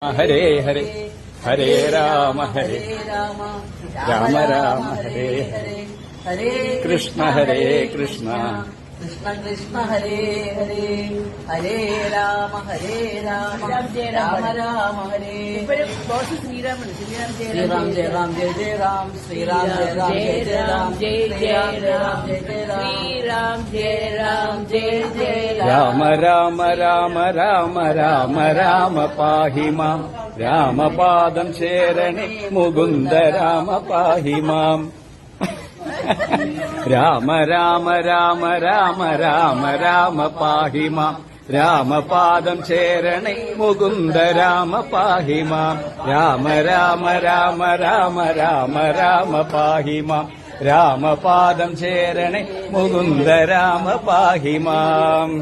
ഹരേ ഹരേ ഹരേ രാമ ഹരേ രാമ രാമ ഹരേ ഹരേ ഹരേ കൃഷ്ണ ഹരേ കൃഷ്ണ കൃഷ്ണ കൃഷ്ണ ഹരേ ഹരേ ഹരേ രാമ രാമ രാമ ഹരേ ശ്രീരാമൻ ശ്രീറാം ജയ രാം ജയ ജയ രാം ശ്രീറാം ജയ രാം ജയ ജയ രാം ജയ ജയ രാം ശ്രീറാം ജയ രാം ജയ ജയ രാമ രാമ രാമ രാമ രാമ രാമ പാഹി മാം രാമപാദം ശരണേ മുകുന്ദ രാമ പാഹി മാം രാമ രാമ രാമ രാമ രാമ രാമ പാഹി മാം രാമപാദം ശരണേ മുകുന്ദ രാമ പാഹി മാം രാമ രാമ രാമ രാമ രാമ രാമ പാഹി മാം രാമപാദം ശരണേ മുകുന്ദ രാമ പാഹി മാം